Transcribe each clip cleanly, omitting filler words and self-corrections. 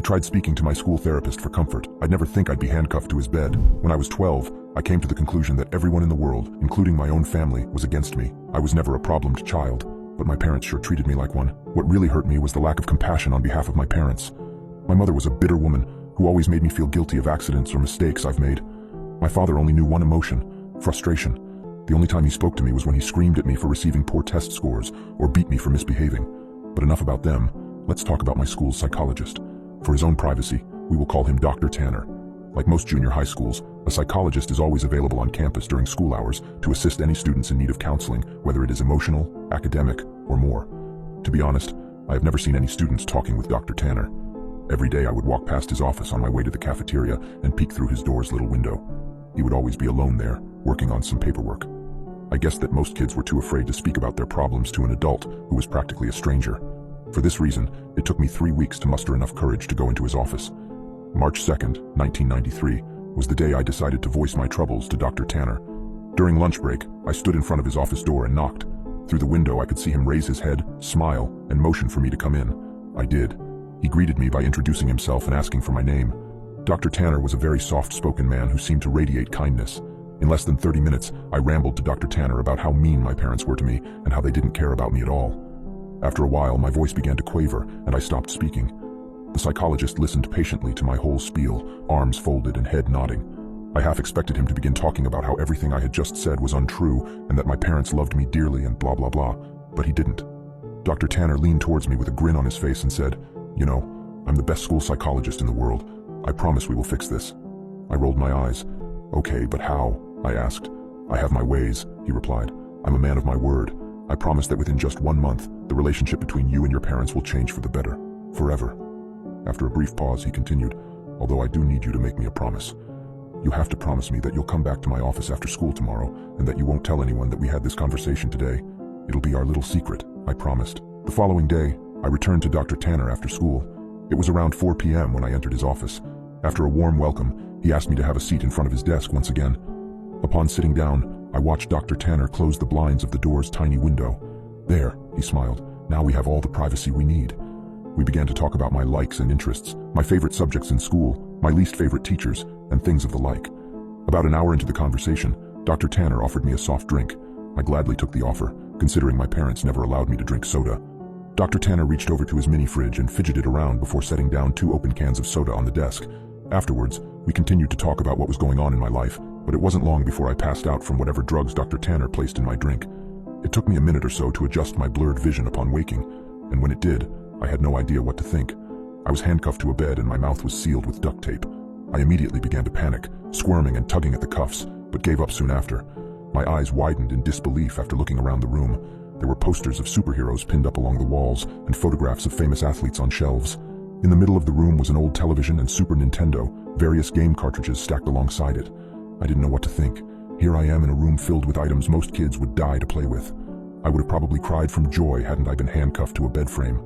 tried speaking to my school therapist for comfort. I'd never think I'd be handcuffed to his bed. When I was 12, I came to the conclusion that everyone in the world, including my own family, was against me. I was never a problemed child, but my parents sure treated me like one. What really hurt me was the lack of compassion on behalf of my parents. My mother was a bitter woman who always made me feel guilty of accidents or mistakes I've made. My father only knew one emotion: frustration. The only time he spoke to me was when he screamed at me for receiving poor test scores or beat me for misbehaving. But enough about them. Let's talk about my school's psychologist. For his own privacy, we will call him Dr. Tanner. Like most junior high schools, a psychologist is always available on campus during school hours to assist any students in need of counseling, whether it is emotional, academic, or more. To be honest, I have never seen any students talking with Dr. Tanner. Every day I would walk past his office on my way to the cafeteria and peek through his door's little window. He would always be alone there, working on some paperwork. I guessed that most kids were too afraid to speak about their problems to an adult who was practically a stranger. For this reason, it took me 3 weeks to muster enough courage to go into his office. March 2nd, 1993, was the day I decided to voice my troubles to Dr. Tanner. During lunch break, I stood in front of his office door and knocked. Through the window, I could see him raise his head, smile, and motion for me to come in. I did. He greeted me by introducing himself and asking for my name. Dr. Tanner was a very soft-spoken man who seemed to radiate kindness. In less than 30 minutes, I rambled to Dr. Tanner about how mean my parents were to me and how they didn't care about me at all. After a while, my voice began to quaver, and I stopped speaking. The psychologist listened patiently to my whole spiel, arms folded and head nodding. I half expected him to begin talking about how everything I had just said was untrue and that my parents loved me dearly and blah blah blah, but he didn't. Dr. Tanner leaned towards me with a grin on his face and said, "You know, I'm the best school psychologist in the world. I promise we will fix this." I rolled my eyes. "Okay, but how?" I asked. "I have my ways," he replied. "I'm a man of my word. I promise that within just 1 month, the relationship between you and your parents will change for the better. Forever." After a brief pause, he continued, "Although I do need you to make me a promise. You have to promise me that you'll come back to my office after school tomorrow and that you won't tell anyone that we had this conversation today. It'll be our little secret," I promised. The following day, I returned to Dr. Tanner after school. It was around 4 p.m. when I entered his office. After a warm welcome, he asked me to have a seat in front of his desk once again. Upon sitting down, I watched Dr. Tanner close the blinds of the door's tiny window. "There," he smiled. "Now we have all the privacy we need." We began to talk about my likes and interests, my favorite subjects in school, my least favorite teachers, and things of the like. About an hour into the conversation, Dr. Tanner offered me a soft drink. I gladly took the offer, considering my parents never allowed me to drink soda. Dr. Tanner reached over to his mini fridge and fidgeted around before setting down 2 open cans of soda on the desk. Afterwards, we continued to talk about what was going on in my life, but it wasn't long before I passed out from whatever drugs Dr. Tanner placed in my drink. It took me a minute or so to adjust my blurred vision upon waking, and when it did, I had no idea what to think. I was handcuffed to a bed and my mouth was sealed with duct tape. I immediately began to panic, squirming and tugging at the cuffs, but gave up soon after. My eyes widened in disbelief after looking around the room. There were posters of superheroes pinned up along the walls and photographs of famous athletes on shelves. In the middle of the room was an old television and Super Nintendo, various game cartridges stacked alongside it. I didn't know what to think. Here I am in a room filled with items most kids would die to play with. I would have probably cried from joy hadn't I been handcuffed to a bed frame.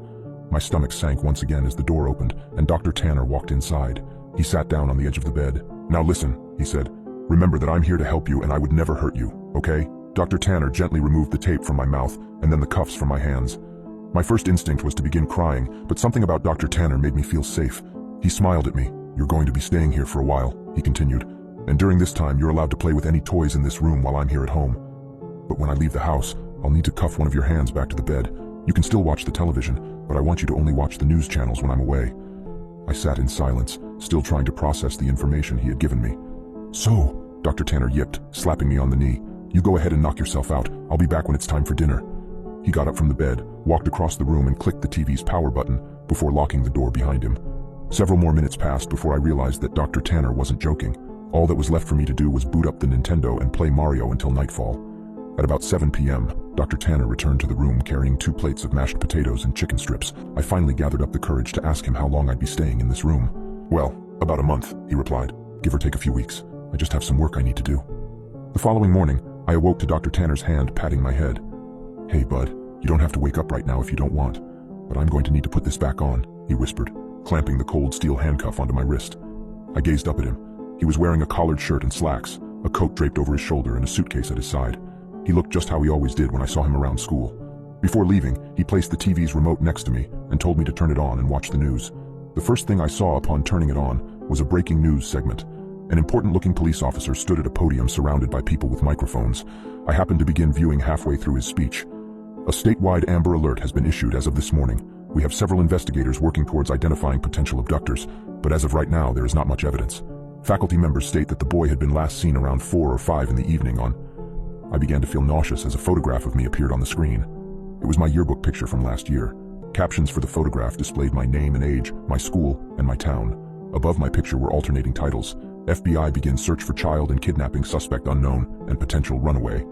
My stomach sank once again as the door opened and Dr. Tanner walked inside. He sat down on the edge of the bed. "Now listen," he said. "Remember that I'm here to help you and I would never hurt you, okay?" Dr. Tanner gently removed the tape from my mouth and then the cuffs from my hands. My first instinct was to begin crying, but something about Dr. Tanner made me feel safe. He smiled at me. "You're going to be staying here for a while," he continued. "And during this time, you're allowed to play with any toys in this room while I'm here at home. But when I leave the house, I'll need to cuff one of your hands back to the bed. You can still watch the television, but I want you to only watch the news channels when I'm away." I sat in silence, still trying to process the information he had given me. "So," Dr. Tanner yipped, slapping me on the knee, "you go ahead and knock yourself out. I'll be back when it's time for dinner." He got up from the bed, walked across the room and clicked the TV's power button before locking the door behind him. Several more minutes passed before I realized that Dr. Tanner wasn't joking. All that was left for me to do was boot up the Nintendo and play Mario until nightfall. At about 7 p.m., Dr. Tanner returned to the room carrying 2 plates of mashed potatoes and chicken strips. I finally gathered up the courage to ask him how long I'd be staying in this room. "Well, about a month," he replied, "give or take a few weeks. I just have some work I need to do." The following morning, I awoke to Dr. Tanner's hand patting my head. "Hey, bud, you don't have to wake up right now if you don't want, but I'm going to need to put this back on," he whispered, clamping the cold steel handcuff onto my wrist. I gazed up at him. He was wearing a collared shirt and slacks, a coat draped over his shoulder and a suitcase at his side. He looked just how he always did when I saw him around school. Before leaving, he placed the TV's remote next to me and told me to turn it on and watch the news. The first thing I saw upon turning it on was a breaking news segment. An important-looking police officer stood at a podium surrounded by people with microphones. I happened to begin viewing halfway through his speech. A statewide Amber Alert has been issued as of this morning. We have several investigators working towards identifying potential abductors, but as of right now, there is not much evidence. Faculty members state that the boy had been last seen around 4 or 5 in the evening on... I began to feel nauseous as a photograph of me appeared on the screen. It was my yearbook picture from last year. Captions for the photograph displayed my name and age, my school, and my town. Above my picture were alternating titles: FBI begins search for child and kidnapping suspect unknown, and potential runaway.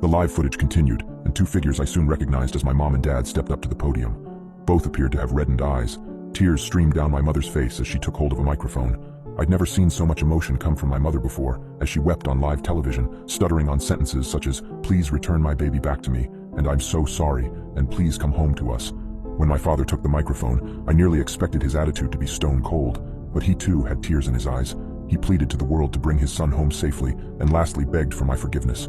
The live footage continued, and 2 figures I soon recognized as my mom and dad stepped up to the podium. Both appeared to have reddened eyes. Tears streamed down my mother's face as she took hold of a microphone. I'd never seen so much emotion come from my mother before, as she wept on live television, stuttering on sentences such as, "Please return my baby back to me," and "I'm so sorry," and "Please come home to us." When my father took the microphone, I nearly expected his attitude to be stone cold, but he too had tears in his eyes. He pleaded to the world to bring his son home safely, and lastly begged for my forgiveness.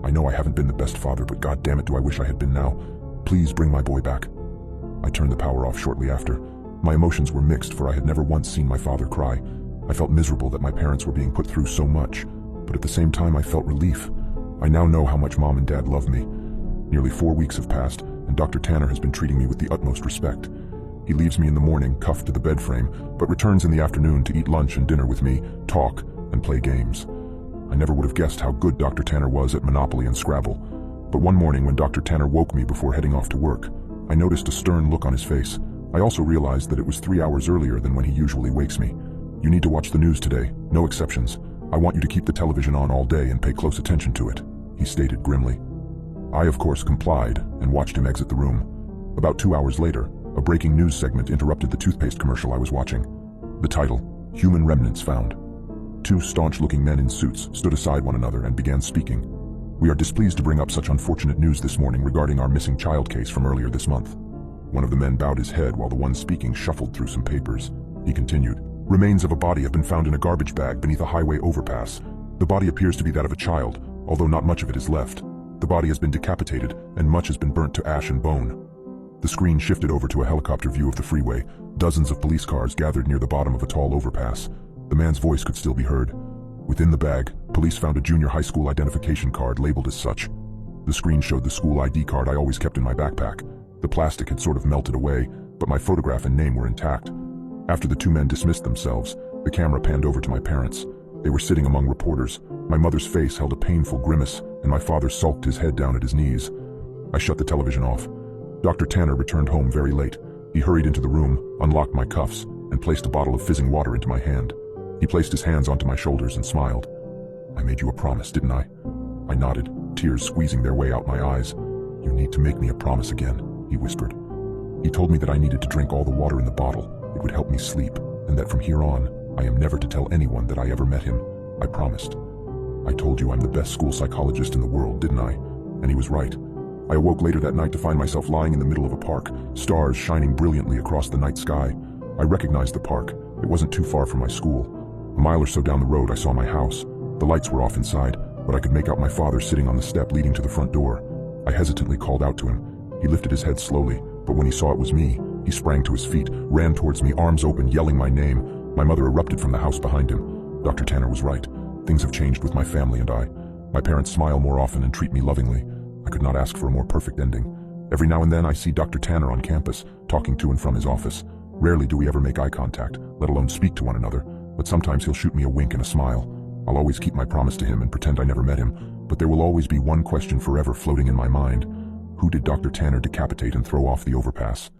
I know I haven't been the best father, but God damn it, do I wish I had been now. Please bring my boy back. I turned the power off shortly after. My emotions were mixed, for I had never once seen my father cry. I felt miserable that my parents were being put through so much, but at the same time I felt relief. I now know how much Mom and Dad love me. Nearly 4 weeks have passed, and Dr. Tanner has been treating me with the utmost respect. He leaves me in the morning, cuffed to the bed frame, but returns in the afternoon to eat lunch and dinner with me, talk, and play games. I never would have guessed how good Dr. Tanner was at Monopoly and Scrabble. But one morning when Dr. Tanner woke me before heading off to work, I noticed a stern look on his face. I also realized that it was 3 hours earlier than when he usually wakes me. "You need to watch the news today, no exceptions. I want you to keep the television on all day and pay close attention to it," he stated grimly. I, of course, complied and watched him exit the room. About 2 hours later, a breaking news segment interrupted the toothpaste commercial I was watching. The title, "Human Remnants Found." 2 staunch-looking men in suits stood aside one another and began speaking. "We are displeased to bring up such unfortunate news this morning regarding our missing child case from earlier this month." One of the men bowed his head while the one speaking shuffled through some papers. He continued, "Remains of a body have been found in a garbage bag beneath a highway overpass. The body appears to be that of a child, although not much of it is left. The body has been decapitated, and much has been burnt to ash and bone." The screen shifted over to a helicopter view of the freeway. Dozens of police cars gathered near the bottom of a tall overpass. The man's voice could still be heard. Within the bag, police found a junior high school identification card labeled as such. The screen showed the school ID card I always kept in my backpack. The plastic had sort of melted away, but my photograph and name were intact. After the 2 men dismissed themselves, the camera panned over to my parents. They were sitting among reporters. My mother's face held a painful grimace, and my father sulked his head down at his knees. I shut the television off. Dr. Tanner returned home very late. He hurried into the room, unlocked my cuffs, and placed a bottle of fizzing water into my hand. He placed his hands onto my shoulders and smiled. "I made you a promise, didn't I?" I nodded, tears squeezing their way out my eyes. "You need to make me a promise again," he whispered. He told me that I needed to drink all the water in the bottle. It would help me sleep, and that from here on, I am never to tell anyone that I ever met him. I promised. "I told you I'm the best school psychologist in the world, didn't I?" And he was right. I awoke later that night to find myself lying in the middle of a park, stars shining brilliantly across the night sky. I recognized the park. It wasn't too far from my school. A mile or so down the road, I saw my house. The lights were off inside, but I could make out my father sitting on the step leading to the front door. I hesitantly called out to him. He lifted his head slowly, but when he saw it was me, he sprang to his feet, ran towards me, arms open, yelling my name. My mother erupted from the house behind him. Dr. Tanner was right. Things have changed with my family and I. My parents smile more often and treat me lovingly. I could not ask for a more perfect ending. Every now and then I see Dr. Tanner on campus, talking to and from his office. Rarely do we ever make eye contact, let alone speak to one another, but sometimes he'll shoot me a wink and a smile. I'll always keep my promise to him and pretend I never met him, but there will always be one question forever floating in my mind. Who did Dr. Tanner decapitate and throw off the overpass?